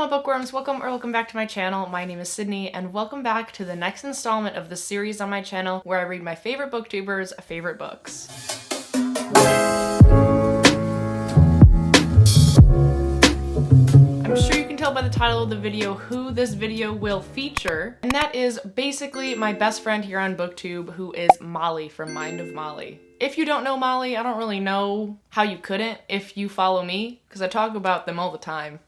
fellow bookworms, welcome back to my channel. My name is Sydney, and welcome back to the next installment of the series on my channel where I read my favorite booktubers' favorite books. I'm sure you can tell by the title of the video who this video will feature, and that is basically my best friend here on BookTube, who is Mollie from Mind of Mollie. If you don't know Mollie, I don't really know how you couldn't if you follow me, because I talk about them all the time.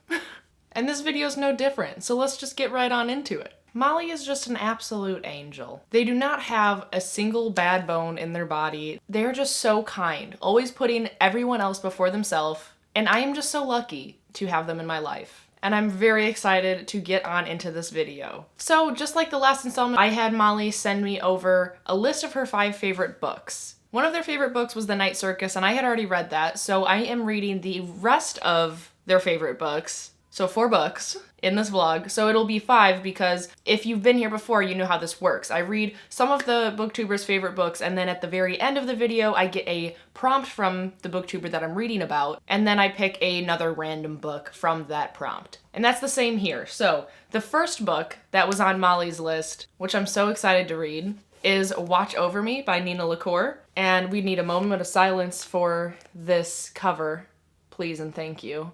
And this video is no different, so let's just get right on into it. Mollie is just an absolute angel. They do not have a single bad bone in their body. They're just so kind, always putting everyone else before themselves, and I am just so lucky to have them in my life. And I'm very excited to get on into this video. So just like the last installment, I had Mollie send me over a list of her 5 favorite books. One of their favorite books was The Night Circus, and I had already read that, so I am reading the rest of their favorite books. So 4 books in this vlog, so it'll be 5 because if you've been here before, you know how this works. I read some of the booktubers' favorite books, and then at the very end of the video, I get a prompt from the booktuber that I'm reading about, and then I pick another random book from that prompt. And that's the same here. So the first book that was on Mollie's list, which I'm so excited to read, is Watch Over Me by Nina LaCour. And we need a moment of silence for this cover, please and thank you.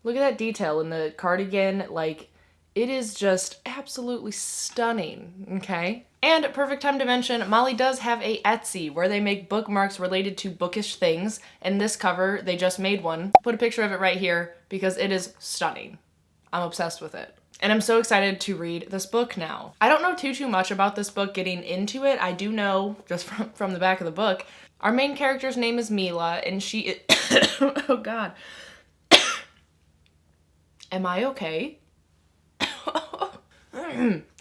Look at that detail in the cardigan, like, it is just absolutely stunning, okay? And perfect time to mention, Mollie does have a Etsy where they make bookmarks related to bookish things, and this cover, they just made one. Put a picture of it right here because it is stunning. I'm obsessed with it. And I'm so excited to read this book now. I don't know too much about this book getting into it. I do know, just from the back of the book, our main character's name is Mila, and she is oh god. Am I okay?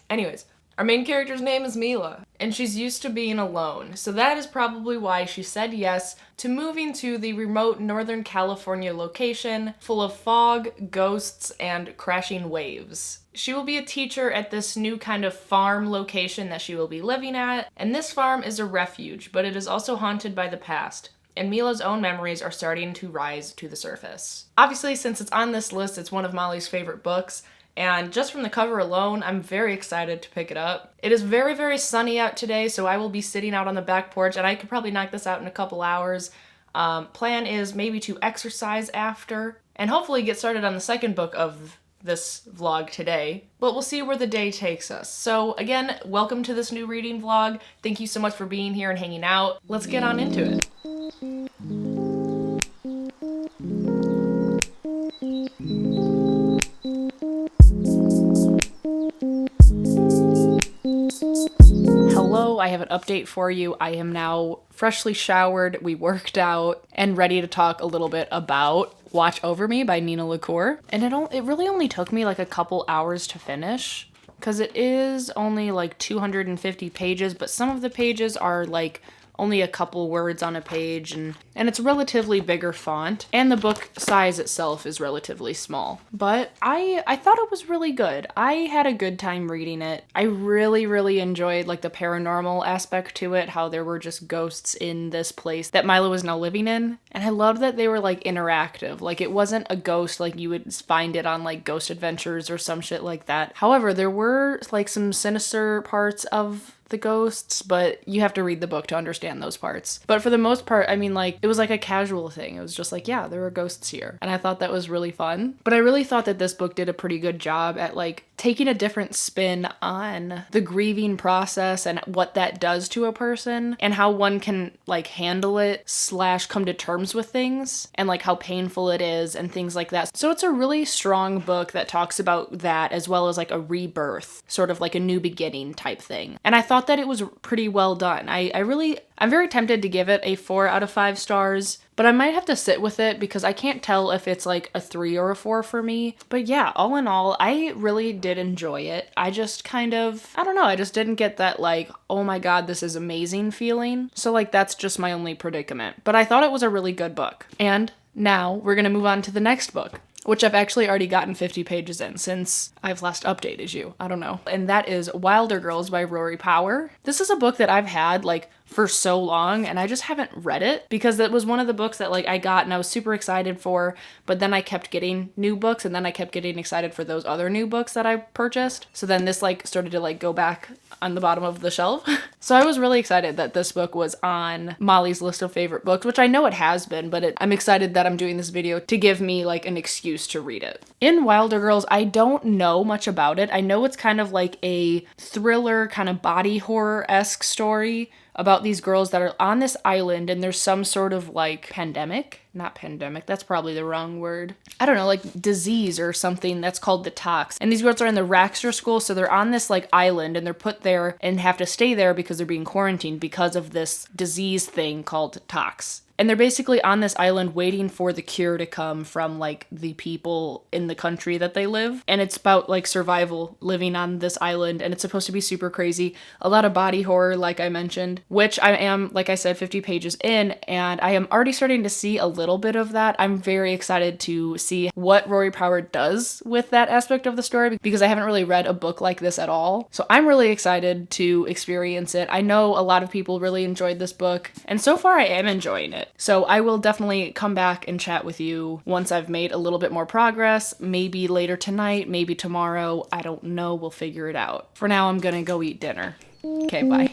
Anyways, our main character's name is Mila, and she's used to being alone, so that is probably why she said yes to moving to the remote Northern California location full of fog, ghosts, and crashing waves. She will be a teacher at this new kind of farm location that she will be living at, and this farm is a refuge, but it is also haunted by the past. And Mila's own memories are starting to rise to the surface. Obviously, since it's on this list, it's one of Mollie's favorite books, and just from the cover alone, I'm very excited to pick it up. It is very sunny out today, so I will be sitting out on the back porch, and I could probably knock this out in a couple hours. Plan is maybe to exercise after, and hopefully get started on the second book of this vlog today, but we'll see where the day takes us. So again, welcome to this new reading vlog. Thank you so much for being here and hanging out. Let's get on into it. Hello, I have an update for you. I am now freshly showered, we worked out, and ready to talk a little bit about Watch Over Me by Nina LaCour. And it really only took me like a couple hours to finish, because it is only like 250 pages, but some of the pages are like only a couple words on a page, and it's relatively bigger font, and the book size itself is relatively small. But I thought it was really good. I had a good time reading it. I really enjoyed like the paranormal aspect to it, how there were just ghosts in this place that Mila was now living in, and I loved that they were like interactive. Like it wasn't a ghost like you would find it on like Ghost Adventures or some shit like that. However, there were like some sinister parts of the ghosts, but you have to read the book to understand those parts. But for the most part, I mean, like, it was like a casual thing. It was just like, yeah, there were ghosts here. And I thought that was really fun. But I really thought that this book did a pretty good job at like taking a different spin on the grieving process and what that does to a person and how one can like handle it / come to terms with things and like how painful it is and things like that. So it's a really strong book that talks about that as well as like a rebirth, sort of like a new beginning type thing. And I thought that it was pretty well done. I'm very tempted to give it a 4 out of 5 stars, but I might have to sit with it because I can't tell if it's like a 3 or a 4 for me. But yeah, all in all, I really did enjoy it. I just kind of, I don't know, I just didn't get that like, oh my god, this is amazing feeling. So like that's just my only predicament. But I thought it was a really good book. And now we're gonna move on to the next book, which I've actually already gotten 50 pages in since I've last updated you. I don't know. And that is Wilder Girls by Rory Power. This is a book that I've had like for so long, and I just haven't read it because it was one of the books that like I got and I was super excited for, but then I kept getting new books and then I kept getting excited for those other new books that I purchased. So then this like started to like go back on the bottom of the shelf. So I was really excited that this book was on Mollie's list of favorite books, which I know it has been, but I'm excited that I'm doing this video to give me like an excuse to read it. In Wilder Girls, I don't know much about it. I know it's kind of like a thriller, kind of body horror-esque story about these girls that are on this island and there's some sort of like not pandemic, that's probably the wrong word. I don't know, like disease or something that's called the tox. And these girls are in the Raxter school, so they're on this like island and they're put there and have to stay there because they're being quarantined because of this disease thing called tox. And they're basically on this island waiting for the cure to come from like the people in the country that they live. And it's about like survival living on this island, and it's supposed to be super crazy. A lot of body horror, like I mentioned, which I am, like I said, 50 pages in, and I am already starting to see a little bit of that. I'm very excited to see what Rory Power does with that aspect of the story because I haven't really read a book like this at all. So I'm really excited to experience it. I know a lot of people really enjoyed this book, and so far I am enjoying it. So I will definitely come back and chat with you once I've made a little bit more progress, maybe later tonight, maybe tomorrow. I don't know, we'll figure it out. For now, I'm gonna go eat dinner. Okay, bye.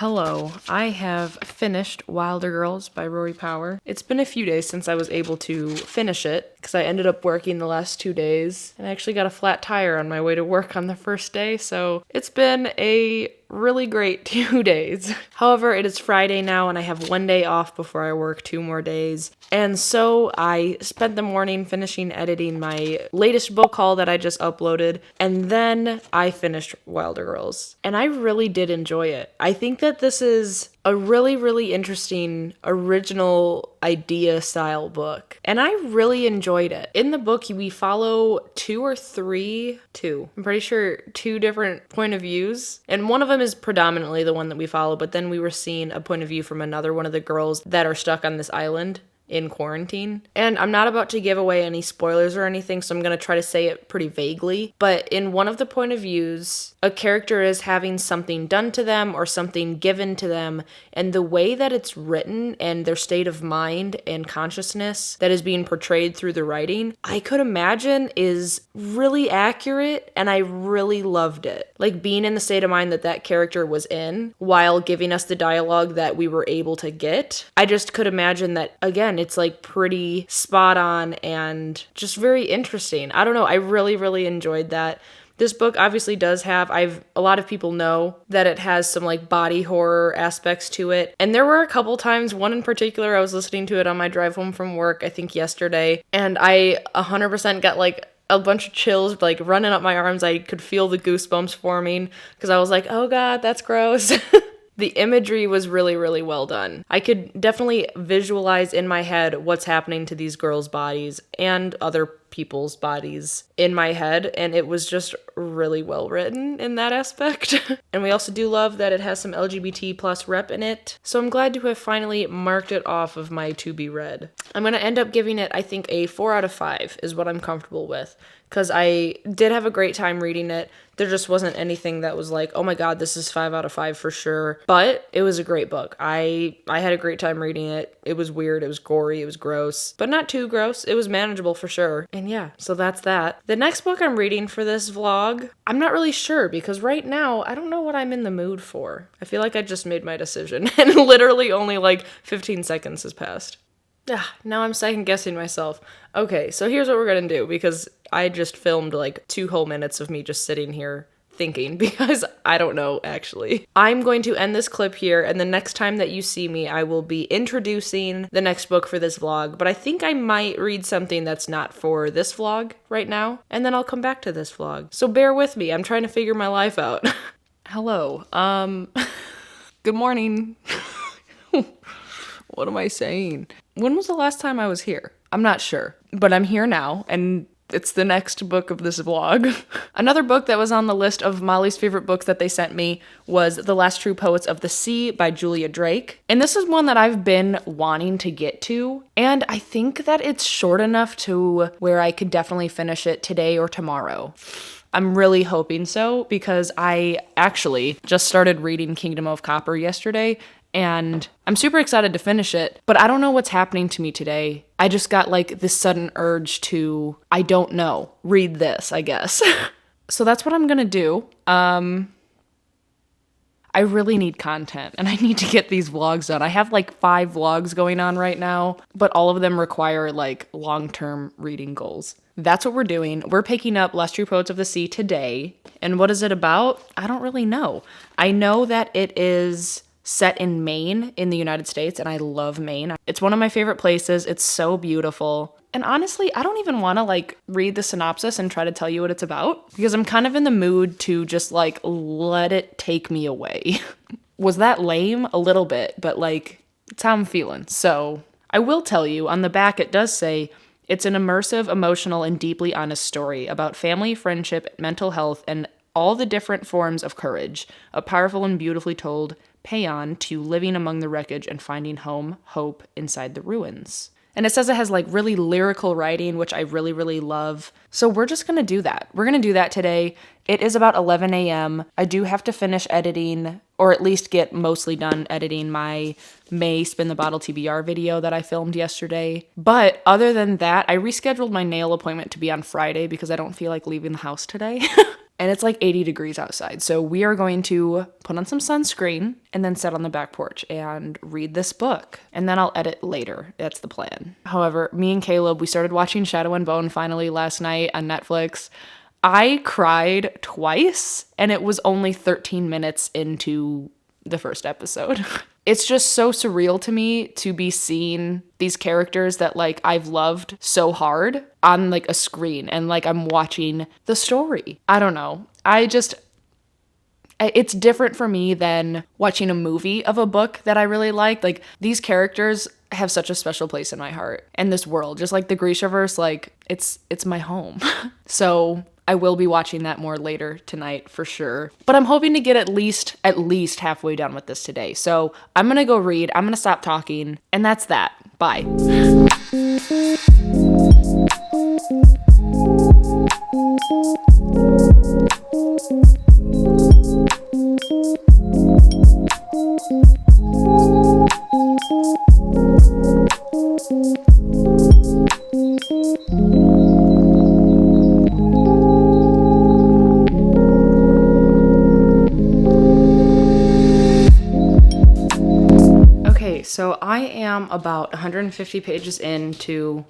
Hello, I have finished Wilder Girls by Rory Power. It's been a few days since I was able to finish it because I ended up working the last 2 days and I actually got a flat tire on my way to work on the first day, so it's been a really great 2 days. However, it is Friday now and I have 1 day off before I work 2 more days. And so I spent the morning finishing editing my latest book haul that I just uploaded, and then I finished Wilder Girls. And I really did enjoy it. I think that this is a really, really interesting, original idea style book. And I really enjoyed it. In the book, we follow two, I'm pretty sure 2 different point of views. And one of them is predominantly the one that we follow, but then we were seeing a point of view from another one of the girls that are stuck on this island in quarantine. And I'm not about to give away any spoilers or anything, so I'm going to try to say it pretty vaguely. But in one of the point of views, a character is having something done to them or something given to them, and the way that it's written and their state of mind and consciousness that is being portrayed through the writing, I could imagine is really accurate, and I really loved it. Like being in the state of mind that that character was in while giving us the dialogue that we were able to get. I just could imagine that, again, it's like pretty spot on and just very interesting. I don't know. I really, really enjoyed that. This book obviously does have, a lot of people know that it has some like body horror aspects to it. And there were a couple times, one in particular, I was listening to it on my drive home from work, I think yesterday, and I 100% got like a bunch of chills like running up my arms. I could feel the goosebumps forming because I was like, oh God, that's gross. The imagery was really, really well done. I could definitely visualize in my head what's happening to these girls' bodies and other people's bodies in my head, and it was just really well written in that aspect. And we also do love that it has some LGBT plus rep in it, so I'm glad to have finally marked it off of my to be read. I'm gonna end up giving it, I think, a 4 out of 5 is what I'm comfortable with, because I did have a great time reading it. There just wasn't anything that was like, oh my God, this is 5 out of 5 for sure. But it was a great book. I had a great time reading it. It was weird, it was gory, it was gross, but not too gross. It was manageable for sure. And yeah, so that's that. The next book I'm reading for this vlog, I'm not really sure because right now, I don't know what I'm in the mood for. I feel like I just made my decision and literally only like 15 seconds has passed. Now I'm second guessing myself. Okay, so here's what we're gonna do because I just filmed like 2 whole minutes of me just sitting here thinking because I don't know actually. I'm going to end this clip here, and the next time that you see me, I will be introducing the next book for this vlog, but I think I might read something that's not for this vlog right now, and then I'll come back to this vlog. So bear with me, I'm trying to figure my life out. Hello, good morning. What am I saying? When was the last time I was here? I'm not sure, but I'm here now, and It's the next book of this vlog. Another book that was on the list of Molly's favorite books that they sent me was The Last True Poets of the Sea by Julia Drake. And this is one that I've been wanting to get to. And I think that it's short enough to where I could definitely finish it today or tomorrow. I'm really hoping so, because I actually just started reading Kingdom of Copper yesterday, and I'm super excited to finish it, but I don't know what's happening to me today. I just got like this sudden urge to, I don't know, read this, I guess. So that's what I'm gonna do. I really need content, and I need to get these vlogs done. I have like 5 vlogs going on right now, but all of them require like long-term reading goals. That's what we're doing. We're picking up Last True Poets of the Sea today. And what is it about? I don't really know. I know that it is set in Maine in the United States, and I love Maine. It's one of my favorite places. It's so beautiful. And honestly, I don't even want to like read the synopsis and try to tell you what it's about, because I'm kind of in the mood to just like let it take me away. Was that lame? A little bit, but like it's how I'm feeling. So I will tell you, on the back it does say, it's an immersive, emotional, and deeply honest story about family, friendship, mental health, and all the different forms of courage. A powerful and beautifully told paean to living among the wreckage and finding home, hope inside the ruins. And it says it has like really lyrical writing, which I really, really love. So we're just going to do that. We're going to do that today. It is about 11 a.m. I do have to finish editing, or at least get mostly done editing my May Spin the Bottle TBR video that I filmed yesterday. But other than that, I rescheduled my nail appointment to be on Friday because I don't feel like leaving the house today. And it's like 80 degrees outside. So we are going to put on some sunscreen and then sit on the back porch and read this book. And then I'll edit later. That's the plan. However, me and Caleb, we started watching Shadow and Bone finally last night on Netflix. I cried twice, and it was only 13 minutes into the first episode. It's just so surreal to me to be seeing these characters that like I've loved so hard on like a screen, and like I'm watching the story. I don't know. It's different for me than watching a movie of a book that I really like. Like these characters have such a special place in my heart and this world. Just like the Grishaverse, like it's my home. So I will be watching that more later tonight for sure. But I'm hoping to get at least halfway done with this today. So I'm gonna go read, I'm gonna stop talking, and that's that. Bye. So I am about 150 pages into,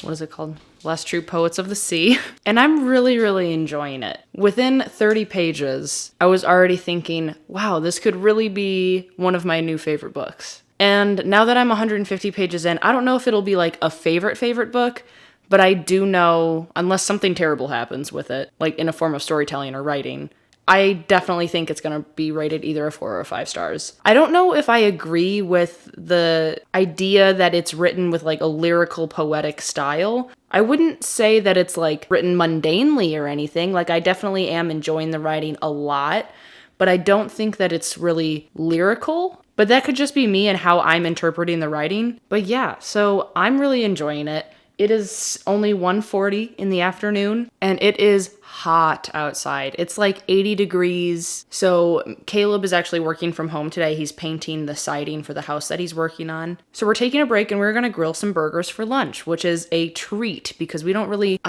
what is it called? Last True Poets of the Sea. And I'm really, really enjoying it. Within 30 pages, I was already thinking, wow, this could really be one of my new favorite books. And now that I'm 150 pages in, I don't know if it'll be like a favorite book, but I do know, unless something terrible happens with it, like in a form of storytelling or writing, I definitely think it's going to be rated either a 4 or 5 stars. I don't know if I agree with the idea that it's written with like a lyrical poetic style. I wouldn't say that it's like written mundanely or anything. Like I definitely am enjoying the writing a lot, but I don't think that it's really lyrical. But that could just be me and how I'm interpreting the writing. But yeah, so I'm really enjoying it. It is only 1:40 in the afternoon, and it is hot outside. It's like 80 degrees. So Caleb is actually working from home today. He's painting the siding for the house that he's working on. So we're taking a break, and we're going to grill some burgers for lunch, which is a treat because we don't really,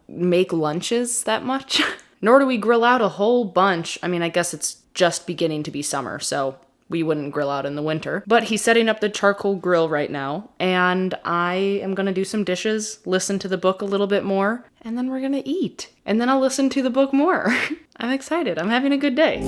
make lunches that much. Nor do we grill out a whole bunch. I mean, I guess it's just beginning to be summer, so we wouldn't grill out in the winter. But he's setting up the charcoal grill right now, and I am gonna do some dishes, listen to the book a little bit more, and then we're gonna eat. And then I'll listen to the book more. I'm excited. I'm having a good day.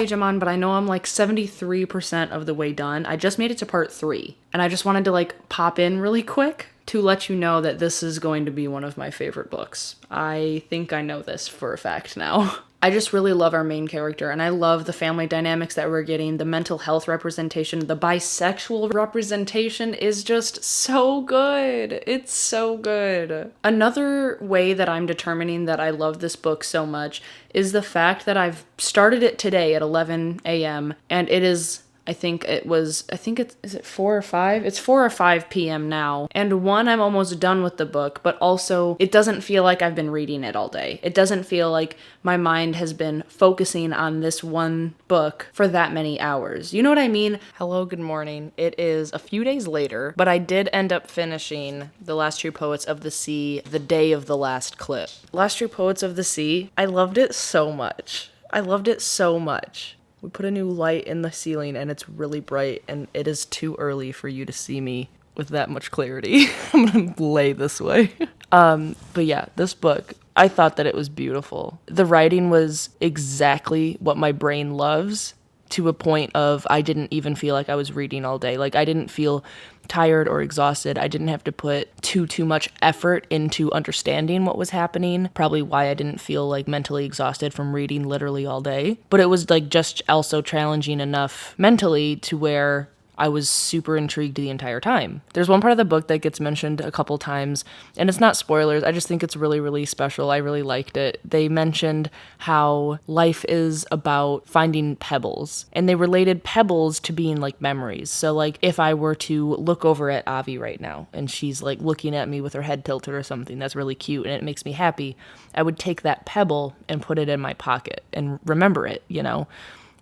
I'm on, but I know I'm like 73% of the way done. I just made it to part 3, and I just wanted to like pop in really quick to let you know that this is going to be one of my favorite books. I think I know this for a fact now. I just really love our main character, and I love the family dynamics that we're getting, the mental health representation, the bisexual representation is just so good. It's so good. Another way that I'm determining that I love this book so much is the fact that I've started it today at 11 a.m. and it is, is it 4 or 5? It's 4 or 5 p.m. now. And one, I'm almost done with the book, but also it doesn't feel like I've been reading it all day. It doesn't feel like my mind has been focusing on this one book for that many hours. You know what I mean? Hello, good morning. It is a few days later, but I did end up finishing The Last True Poets of the Sea the day of the last clip. Last True Poets of the Sea, I loved it so much. I loved it so much. We put a new light in the ceiling and it's really bright and it is too early for you to see me with that much clarity. I'm gonna lay this way. But yeah, this book, I thought that it was beautiful. The writing was exactly what my brain loves, to a point of I didn't even feel like I was reading all day. Like I didn't feel tired or exhausted. I didn't have to put too much effort into understanding what was happening. Probably why I didn't feel like mentally exhausted from reading literally all day. But it was like just also challenging enough mentally to where I was super intrigued the entire time. There's one part of the book that gets mentioned a couple times, and it's not spoilers. I just think it's really, really special. I really liked it. They mentioned how life is about finding pebbles, and they related pebbles to being like memories. So like if I were to look over at Avi right now, and she's like looking at me with her head tilted or something that's really cute, and it makes me happy, I would take that pebble and put it in my pocket and remember it, you know?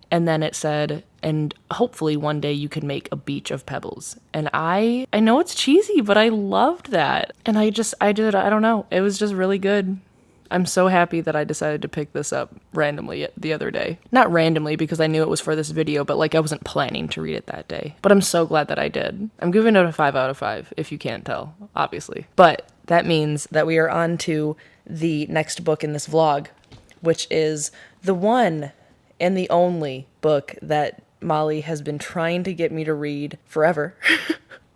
And then it said, and hopefully one day you can make a beach of pebbles. And I know it's cheesy, but I loved that. And I don't know. It was just really good. I'm so happy that I decided to pick this up randomly the other day. Not randomly because I knew it was for this video, but like I wasn't planning to read it that day. But I'm so glad that I did. I'm giving it a 5 out of 5, if you can't tell, obviously. But that means that we are on to the next book in this vlog, which is the one and the only book that Mollie has been trying to get me to read forever.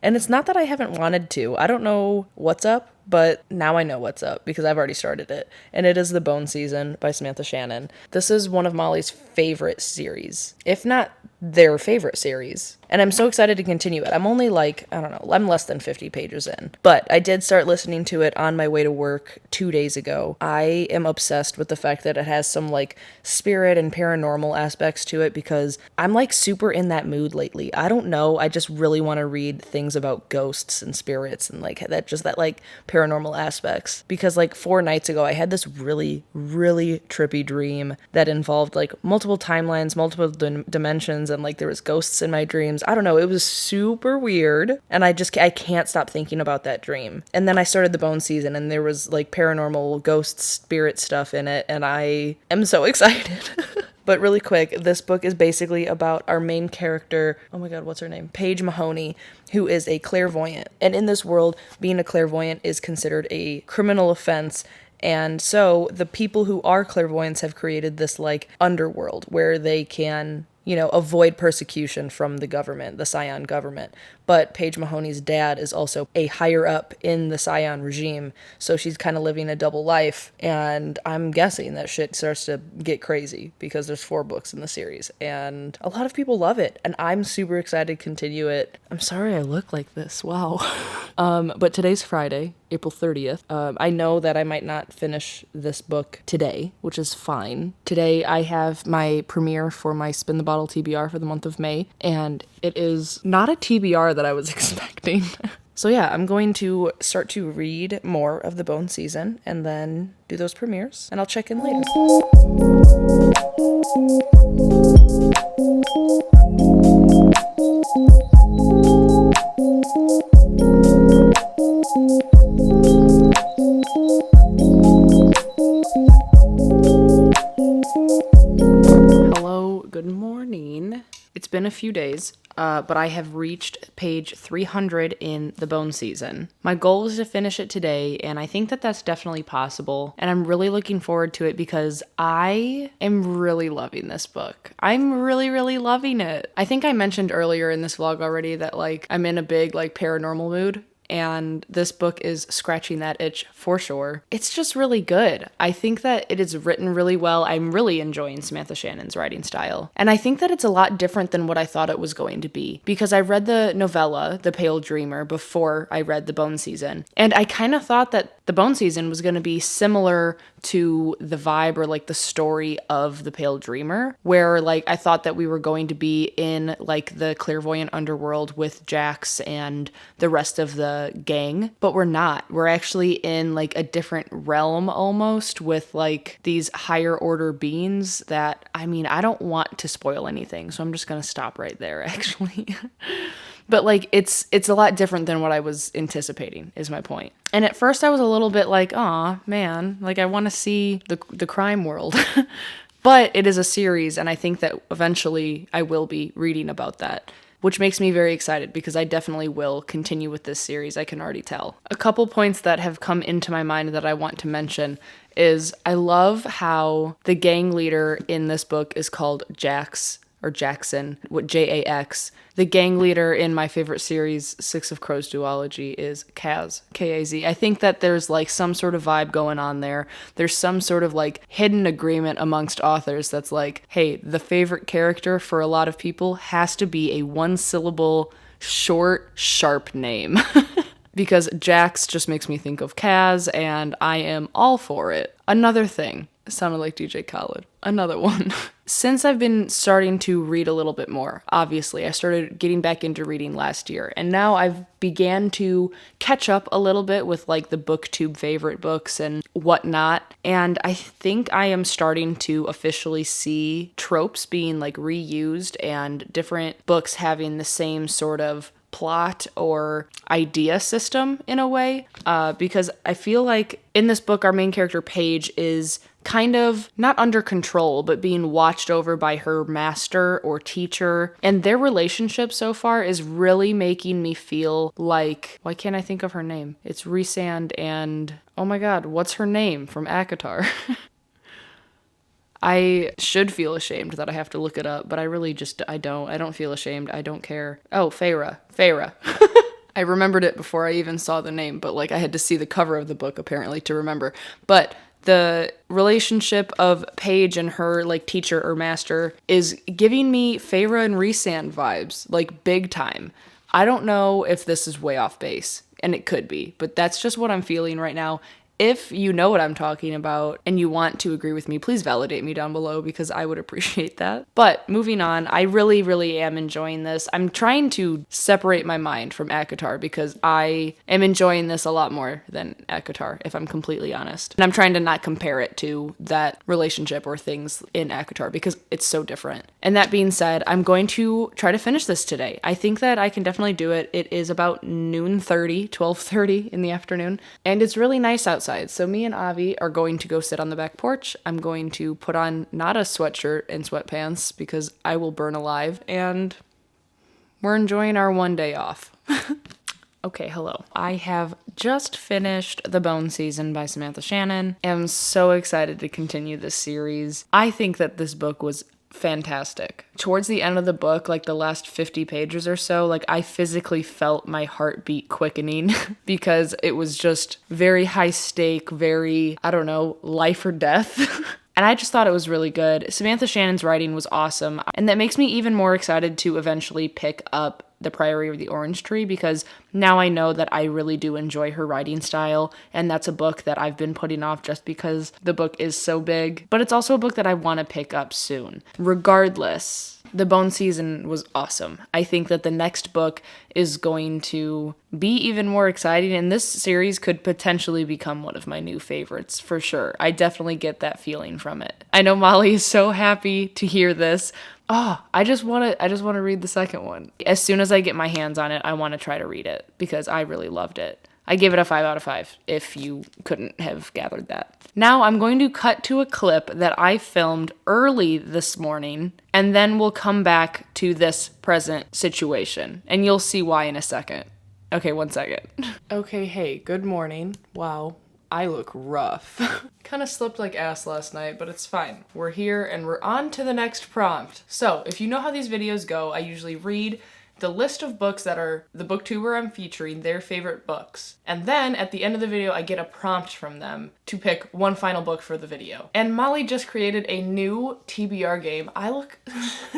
And it's not that I haven't wanted to. I don't know what's up, but now I know what's up because I've already started it. And it is The Bone Season by Samantha Shannon. This is one of Mollie's favorite series, if not their favorite series. And I'm so excited to continue it. I'm only like, I don't know, I'm less than 50 pages in. But I did start listening to it on my way to work 2 days ago. I am obsessed with the fact that it has some like spirit and paranormal aspects to it because I'm like super in that mood lately. I don't know. I just really want to read things about ghosts and spirits and like that like paranormal aspects. Because like 4 nights ago, I had this really, really trippy dream that involved like multiple timelines, multiple dimensions, and like there was ghosts in my dreams. I don't know, it was super weird, and I can't stop thinking about that dream. And then I started The Bone Season, and there was like paranormal ghost spirit stuff in it, and I am so excited. But really quick, this book is basically about our main character, oh my god, what's her name? Paige Mahoney, who is a clairvoyant. And in this world, being a clairvoyant is considered a criminal offense. And so the people who are clairvoyants have created this like underworld where they can, you know, avoid persecution from the government, the Scion government. But Paige Mahoney's dad is also a higher up in the Scion regime, so she's kind of living a double life, and I'm guessing that shit starts to get crazy because there's 4 books in the series, and a lot of people love it, and I'm super excited to continue it. I'm sorry I look like this, wow. But today's Friday, April 30th. I know that I might not finish this book today, which is fine. Today I have my premiere for my Spin the Bottle TBR for the month of May, and it is not a TBR that I was expecting. So yeah, I'm going to start to read more of The Bone Season and then do those premieres, and I'll check in later. Hello, good morning. It's been a few days, but I have reached page 300 in The Bone Season. My goal is to finish it today, and I think that that's definitely possible, and I'm really looking forward to it because I am really loving this book. I'm really, really loving it. I think I mentioned earlier in this vlog already that, like, I'm in a big, like, paranormal mood, and this book is scratching that itch for sure. It's just really good. I think that it is written really well. I'm really enjoying Samantha Shannon's writing style. And I think that it's a lot different than what I thought it was going to be, because I read the novella, The Pale Dreamer, before I read The Bone Season. And I kind of thought that The Bone Season was going to be similar to the vibe or like the story of The Pale Dreamer, where like I thought that we were going to be in like the clairvoyant underworld with Jax and the rest of the gang, but we're not. We're actually in like a different realm almost, with like these higher order beings that, I mean, I don't want to spoil anything, so I'm just gonna stop right there actually. But like it's a lot different than what I was anticipating, is my point. And at first I was a little bit like, aw, man, like I want to see the crime world. But it is a series, and I think that eventually I will be reading about that, which makes me very excited because I definitely will continue with this series, I can already tell. A couple points that have come into my mind that I want to mention is I love how the gang leader in this book is called Jax, or Jackson, with Jax. The gang leader in my favorite series, Six of Crows duology, is Kaz, K-A-Z. I think that there's like some sort of vibe going on there. There's some sort of like hidden agreement amongst authors that's like, hey, the favorite character for a lot of people has to be a one-syllable, short, sharp name. Because Jax just makes me think of Kaz, and I am all for it. Another thing. Sounded like DJ Khaled. Another one. Since I've been starting to read a little bit more, obviously, I started getting back into reading last year, and now I've began to catch up a little bit with like the booktube favorite books and whatnot, and I think I am starting to officially see tropes being like reused and different books having the same sort of plot or idea system in a way, because I feel like in this book our main character Paige is kind of not under control, but being watched over by her master or teacher, and their relationship so far is really making me feel like, why can't I think of her name? It's Rhysand and, oh my god, what's her name from ACOTAR? I should feel ashamed that I have to look it up, but I really just, I don't feel ashamed. I don't care. Oh, Feyre. I remembered it before I even saw the name, but like I had to see the cover of the book apparently to remember. But the relationship of Paige and her like teacher or master is giving me Feyre and Rhysand vibes, like big time. I don't know if this is way off base, and it could be, but that's just what I'm feeling right now. If you know what I'm talking about and you want to agree with me, please validate me down below because I would appreciate that. But moving on, I really, really am enjoying this. I'm trying to separate my mind from ACOTAR because I am enjoying this a lot more than ACOTAR, if I'm completely honest. And I'm trying to not compare it to that relationship or things in ACOTAR because it's so different. And that being said, I'm going to try to finish this today. I think that I can definitely do it. It is about 12:30 in the afternoon, and it's really nice outside. So me and Avi are going to go sit on the back porch. I'm going to put on not a sweatshirt and sweatpants because I will burn alive, and we're enjoying our one day off. Okay, hello. I have just finished The Bone Season by Samantha Shannon. I'm so excited to continue this series. I think that this book was fantastic. Towards the end of the book, like the last 50 pages or so, like I physically felt my heartbeat quickening because it was just very high stake, very, I don't know, life or death. And I just thought it was really good. Samantha Shannon's writing was awesome, and that makes me even more excited to eventually pick up The Priory of the Orange Tree because now I know that I really do enjoy her writing style, and that's a book that I've been putting off just because the book is so big, but it's also a book that I want to pick up soon. Regardless, The Bone Season was awesome. I think that the next book is going to be even more exciting, and this series could potentially become one of my new favorites for sure. I definitely get that feeling from it. I know Mollie is so happy to hear this. Oh, I just want to read the second one. As soon as I get my hands on it, I want to try to read it because I really loved it. I gave it a 5 out of 5 if you couldn't have gathered that. Now I'm going to cut to a clip that I filmed early this morning, and then we'll come back to this present situation, and you'll see why in a second. Okay, 1 second. Okay, hey, good morning. Wow, I look rough. Kind of slept like ass last night, but it's fine. We're here and we're on to the next prompt. So if you know how these videos go, I usually read the list of books that are the booktuber I'm featuring, their favorite books. And then at the end of the video, I get a prompt from them to pick one final book for the video. And Mollie just created a new TBR game. I look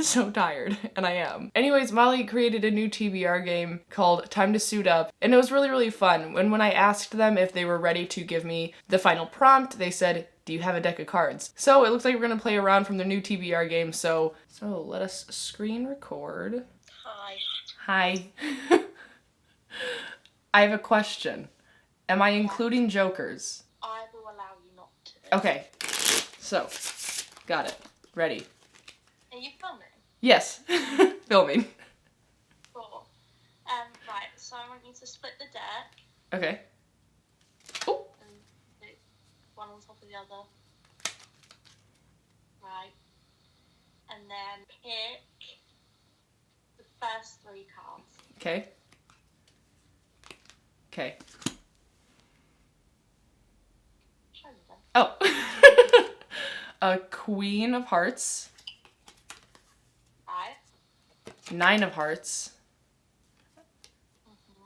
so tired, and I am. Anyways, Mollie created a new TBR game called Time to Suit Up, and it was really, really fun. And when I asked them if they were ready to give me the final prompt, they said, do you have a deck of cards? So it looks like we're gonna play around from the new TBR game, so let us screen record. Hi. I have a question. Am I including jokers? I will allow you not to. Okay, so, got it. Ready. Are you filming? Yes, filming. Cool. Right, so I want you to split the deck. Okay. Oh. And put one on top of the other. Right. And then pick the first 3 cards. Okay. Okay. Show me them. Oh. A Queen of Hearts. 5. 9 of Hearts.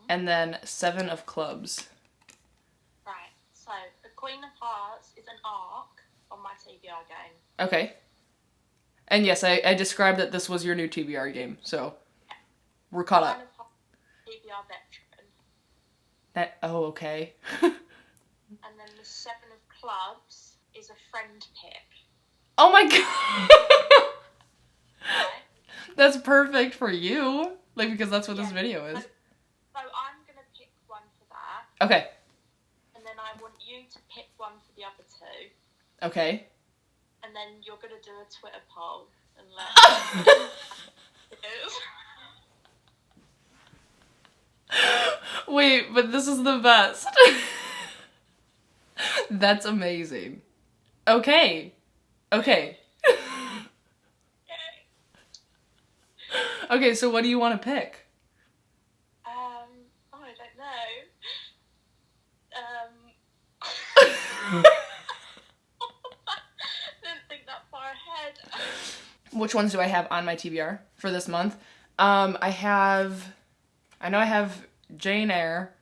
And then 7 of Clubs. Right, so the Queen of Hearts is an arc on my TBR game. Okay. And yes, I described that this was your new TBR game, so we're caught up. Queen of Hearts, TBR veteran. Oh, okay. And then the 7 of Clubs is a friend pick. Oh my god! Right? That's perfect for you. Like, because that's what this video is. So I'm going to pick one for that. Okay. And then I want you to pick one for the other 2. Okay. And then you're going to do a Twitter poll and let Wait, but this is the best. That's amazing. Okay. Okay. Okay, so what do you want to pick? I don't know. Didn't think that far ahead. Which ones do I have on my TBR for this month? I know I have Jane Eyre,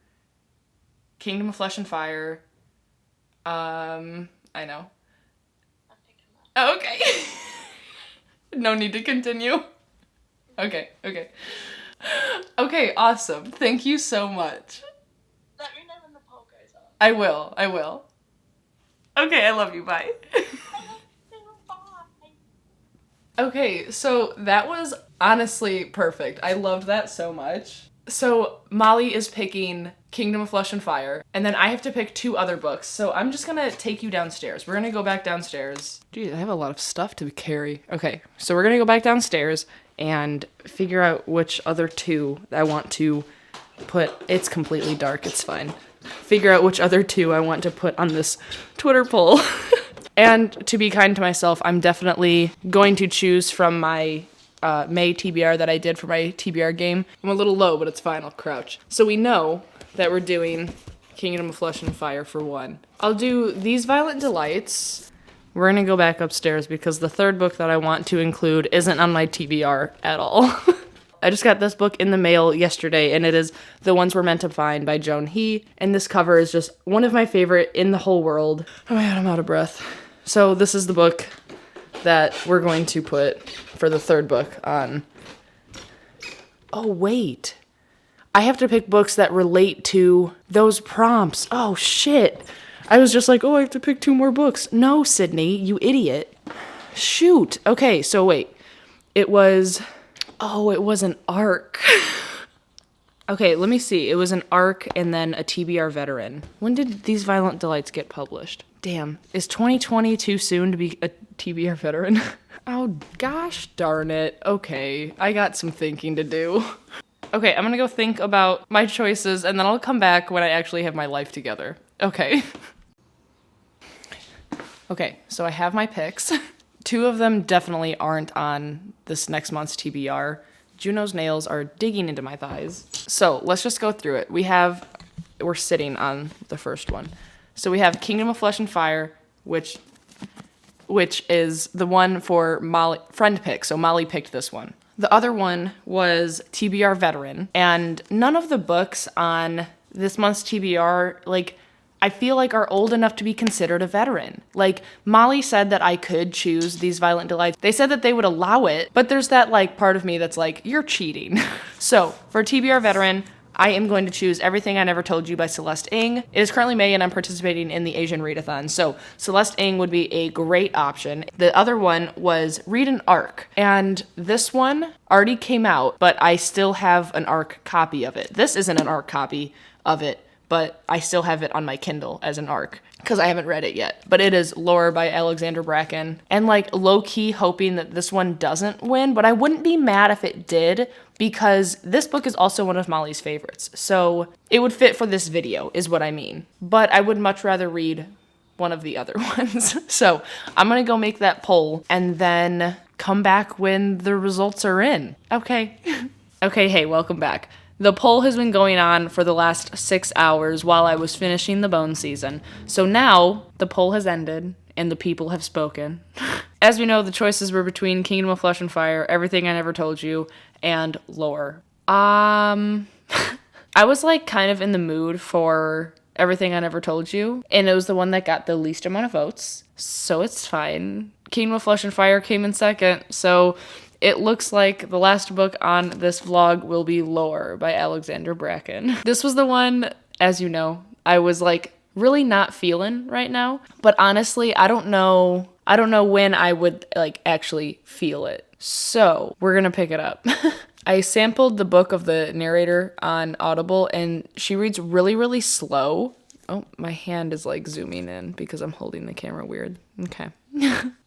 Kingdom of Flesh and Fire. I know. I'm picking that. Oh, okay. No need to continue. Okay, okay. Okay, awesome. Thank you so much. Let me know when the poll goes up. I will. Okay, I love you. Bye. Bye. Okay, so that was honestly perfect. I loved that so much. So Mollie is picking Kingdom of Flesh and Fire, and then I have to pick 2 other books. So I'm just gonna take you downstairs. We're gonna go back downstairs. Geez, I have a lot of stuff to carry. Okay, so we're gonna go back downstairs and figure out which other 2 I want to put. It's completely dark, it's fine. Figure out which other 2 I want to put on this Twitter poll. And to be kind to myself, I'm definitely going to choose from my May TBR that I did for my TBR game. I'm a little low, but it's fine, I'll crouch. So we know that we're doing Kingdom of Flesh and Fire for 1. I'll do These Violent Delights. We're gonna go back upstairs because the 3rd book that I want to include isn't on my TBR at all. I just got this book in the mail yesterday, and it is The Ones We're Meant to Find by Joan He, and this cover is just one of my favorite in the whole world. Oh my god, I'm out of breath. So this is the book that we're going to put for the 3rd book on. Oh, wait. I have to pick books that relate to those prompts. Oh, shit. I was just like, oh, I have to pick 2 more books. No, Sydney, you idiot. Shoot. Okay, so wait. It was an arc. Okay, let me see. It was an arc and then a TBR veteran. When did These Violent Delights get published? Damn. Is 2020 too soon to be a TBR veteran? Oh, gosh darn it. Okay, I got some thinking to do. Okay, I'm gonna go think about my choices, and then I'll come back when I actually have my life together. Okay. Okay, so I have my picks. 2 of them definitely aren't on this next month's TBR. Juno's nails are digging into my thighs. So let's just go through it. We're sitting on the first one. So we have Kingdom of Flesh and Fire, which is the one for Mollie, friend pick. So Mollie picked this one. The other one was TBR Veteran, and none of the books on this month's TBR, like, I feel like are old enough to be considered a veteran. Like, Mollie said that I could choose these Violent Delights. They said that they would allow it, but there's that, like, part of me that's like, you're cheating. So, for TBR Veteran, I am going to choose Everything I Never Told You by Celeste Ng. It is currently May, and I'm participating in the Asian Readathon, so Celeste Ng would be a great option. The other one was Read an Arc, and this one already came out, but I still have an ARC copy of it. This isn't an ARC copy of it, but I still have it on my Kindle as an ARC because I haven't read it yet. But it is Lore by Alexander Bracken, and like low-key hoping that this one doesn't win, but I wouldn't be mad if it did because this book is also one of Mollie's favorites. So it would fit for this video is what I mean. But I would much rather read one of the other ones. So I'm gonna go make that poll and then come back when the results are in. Okay. Okay, hey, welcome back. The poll has been going on for the last 6 hours while I was finishing the bone season. So now the poll has ended and the people have spoken. As we know, the choices were between Kingdom of Flesh and Fire, Everything I Never Told You, and Lore. I was like kind of in the mood for Everything I Never Told You, and it was the one that got the least amount of votes, so it's fine. Kingdom of Flesh and Fire came in second, so it looks like the last book on this vlog will be Lore by Alexander Bracken. This was the one, as you know, I was like really not feeling right now, but honestly, I don't know when I would like actually feel it. So we're gonna pick it up. I sampled the book of the narrator on Audible, and she reads really, really slow. Oh, my hand is like zooming in because I'm holding the camera weird. Okay.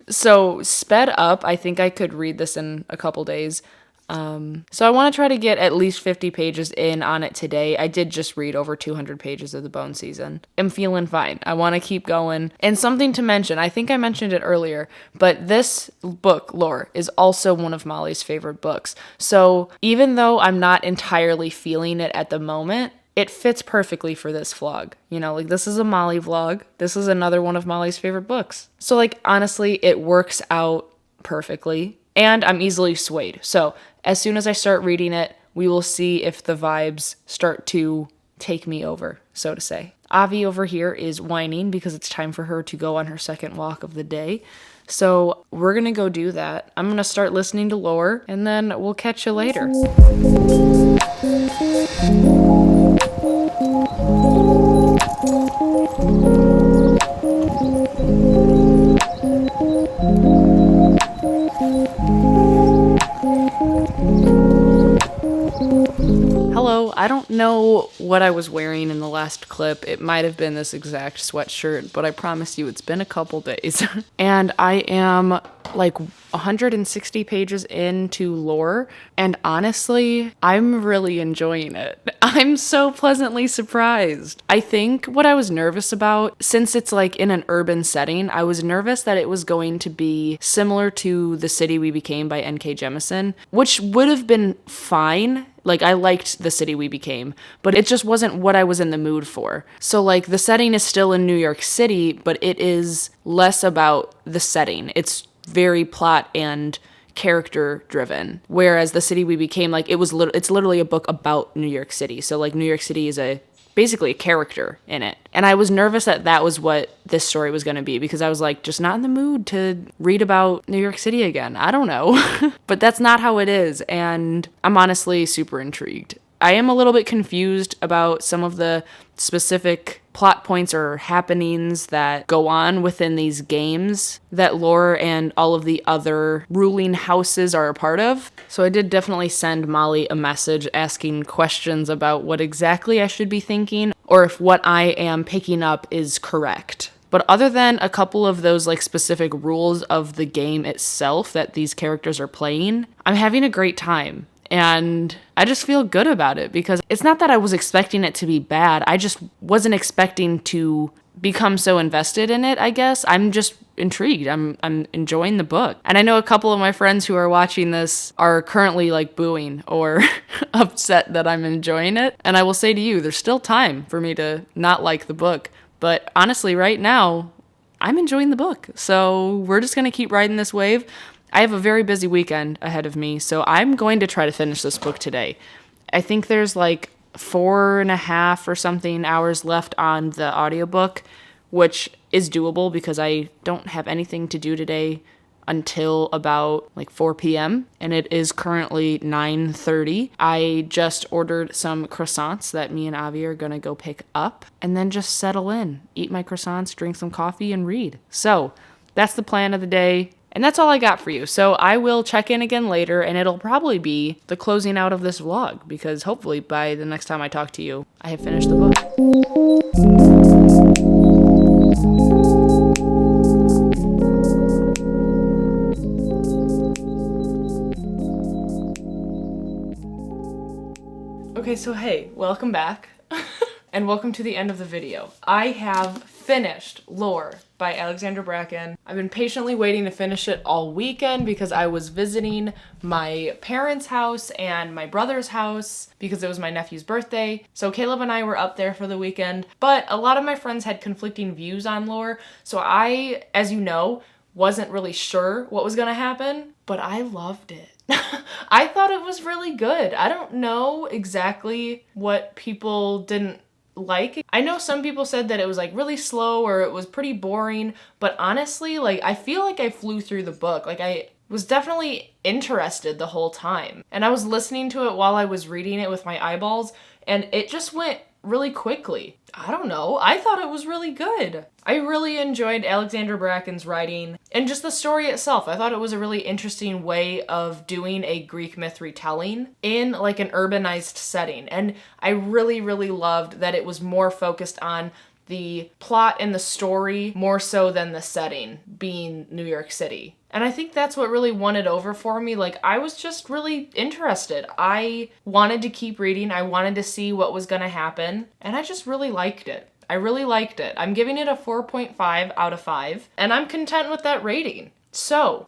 So sped up, I think I could read this in a couple days. So I want to try to get at least 50 pages in on it today. I did just read over 200 pages of the bone season. I'm feeling fine. I want to keep going. And something to mention, I think I mentioned it earlier, but this book, Lore, is also one of Mollie's favorite books. So even though I'm not entirely feeling it at the moment, it fits perfectly for this vlog. You know, like this is a Mollie vlog. This is another one of Mollie's favorite books. So like, honestly, it works out perfectly. And I'm easily swayed. So as soon as I start reading it, we will see if the vibes start to take me over, so to say. Avi over here is whining because it's time for her to go on her second walk of the day. So we're gonna go do that. I'm gonna start listening to Lore, and then we'll catch you later. Hello, I don't know what I was wearing in the last clip. It might have been this exact sweatshirt, but I promise you it's been a couple days. And I am like 160 pages into Lore, and honestly, I'm really enjoying it. I'm so pleasantly surprised. I think what I was nervous about, since it's like in an urban setting, I was nervous that it was going to be similar to The City We Became by N.K. Jemisin, which would have been fine. Like, I liked The City We Became, but it just wasn't what I was in the mood for. So, like, the setting is still in New York City, but it is less about the setting. It's very plot and character driven. Whereas The City We Became, like, it's literally a book about New York City. So, like, New York City is basically a character in it. And I was nervous that was what this story was going to be, because I was like, just not in the mood to read about New York City again. I don't know. But that's not how it is. And I'm honestly super intrigued. I am a little bit confused about some of the specific plot points or happenings that go on within these games that Lore and all of the other ruling houses are a part of. So I did definitely send Mollie a message asking questions about what exactly I should be thinking, or if what I am picking up is correct. But other than a couple of those like specific rules of the game itself that these characters are playing, I'm having a great time. And I just feel good about it, because it's not that I was expecting it to be bad. I just wasn't expecting to become so invested in it, I guess. I'm just intrigued. I'm enjoying the book. And I know a couple of my friends who are watching this are currently like booing or upset that I'm enjoying it. And I will say to you, there's still time for me to not like the book. But honestly, right now, I'm enjoying the book. So we're just going to keep riding this wave. I have a very busy weekend ahead of me, so I'm going to try to finish this book today. I think there's like 4.5 or something hours left on the audiobook, which is doable because I don't have anything to do today until about like 4 p.m. and it is currently 9:30. I just ordered some croissants that me and Avi are gonna go pick up and then just settle in, eat my croissants, drink some coffee, and read. So that's the plan of the day. And that's all I got for you. So I will check in again later, and it'll probably be the closing out of this vlog because hopefully by the next time I talk to you, I have finished the book. Okay, so hey, welcome back. And welcome to the end of the video. I have finished Lore by Alexandra Bracken. I've been patiently waiting to finish it all weekend because I was visiting my parents' house and my brother's house because it was my nephew's birthday. So Caleb and I were up there for the weekend, but a lot of my friends had conflicting views on Lore. So I, as you know, wasn't really sure what was gonna happen, but I loved it. I thought it was really good. I don't know exactly what people didn't like. I know some people said that it was like really slow or it was pretty boring, but honestly, like I feel like I flew through the book. Like I was definitely interested the whole time. And I was listening to it while I was reading it with my eyeballs, and it just went really quickly. I don't know. I thought it was really good. I really enjoyed Alexandra Bracken's writing and just the story itself. I thought it was a really interesting way of doing a Greek myth retelling in like an urbanized setting. And I really, really loved that it was more focused on the plot and the story more so than the setting being New York City. And I think that's what really won it over for me. Like, I was just really interested. I wanted to keep reading. I wanted to see what was gonna happen. And I just really liked it. I really liked it. I'm giving it a 4.5 out of 5. And I'm content with that rating. So,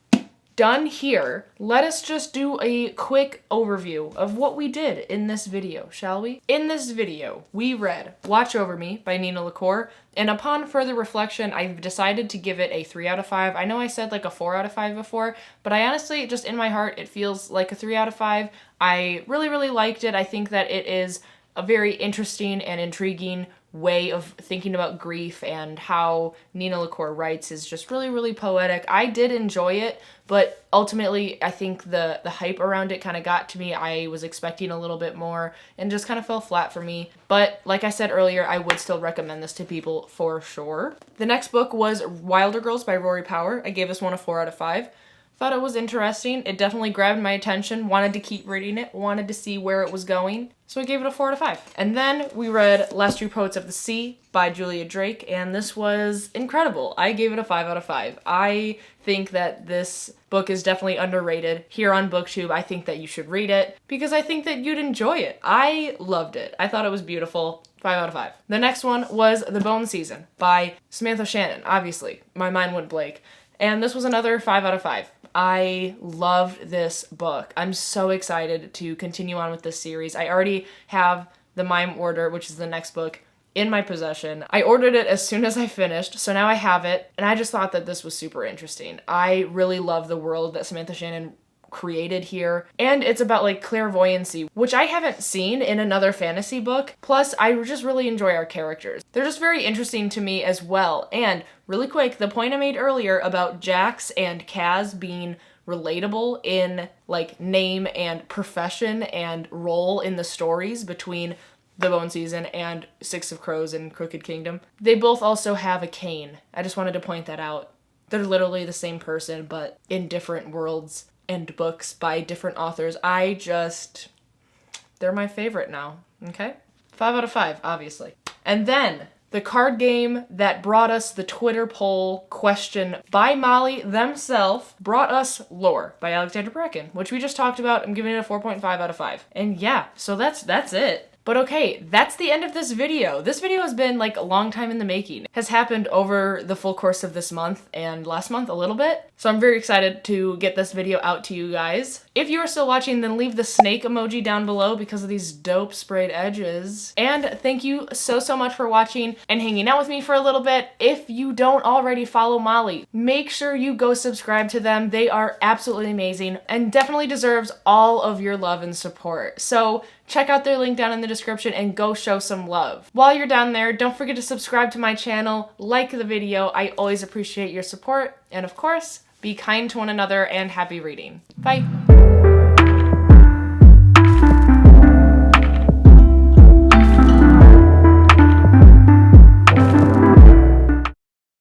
done here. Let us just do a quick overview of what we did in this video, shall we? In this video, we read Watch Over Me by Nina LaCour, and upon further reflection, I've decided to give it a 3 out of 5. I know I said like a 4 out of 5 before, but I honestly, just in my heart, it feels like a 3 out of 5. I really, really liked it. I think that it is a very interesting and intriguing way of thinking about grief, and how Nina LaCour writes is just really, really poetic. I did enjoy it, but ultimately I think the hype around it kind of got to me. I was expecting a little bit more and just kind of fell flat for me. But like I said earlier, I would still recommend this to people for sure. The next book was Wilder Girls by Rory Power. I gave this one a 4 out of 5. Thought it was interesting. It definitely grabbed my attention. Wanted to keep reading it. Wanted to see where it was going. So I gave it a 4 out of 5. And then we read Last True Poets of the Sea by Julia Drake, and this was incredible. I gave it a 5 out of 5. I think that this book is definitely underrated here on BookTube. I think that you should read it because I think that you'd enjoy it. I loved it. I thought it was beautiful. 5 out of 5. The next one was The Bone Season by Samantha Shannon. Obviously, my mind went blank. And this was another 5 out of 5. I loved this book. I'm so excited to continue on with this series. I already have The Mime Order, which is the next book, in my possession. I ordered it as soon as I finished, so now I have it, and I just thought that this was super interesting. I really love the world that Samantha Shannon created here, and it's about like clairvoyancy, which I haven't seen in another fantasy book. Plus, I just really enjoy our characters. They're just very interesting to me as well. And really quick, the point I made earlier about Jax and Kaz being relatable in like name and profession and role in the stories between The Bone Season and Six of Crows and Crooked Kingdom. They both also have a cane. I just wanted to point that out. They're literally the same person, but in different worlds and books by different authors. They're my favorite now, okay? 5 out of 5, obviously. And then, the card game that brought us the Twitter poll question by Mollie themselves brought us Lore by Alexandra Bracken, which we just talked about. I'm giving it a 4.5 out of 5. And yeah, so that's it. But okay, that's the end of this video. This video has been like a long time in the making. It has happened over the full course of this month and last month a little bit. So I'm very excited to get this video out to you guys. If you are still watching, then leave the snake emoji down below because of these dope sprayed edges. And thank you so much for watching and hanging out with me for a little bit. If you don't already follow Mollie, make sure you go subscribe to them. They are absolutely amazing and definitely deserves all of your love and support. So check out their link down in the description and go show some love. While you're down there, don't forget to subscribe to my channel, like the video. I always appreciate your support. And of course, be kind to one another and happy reading. Bye.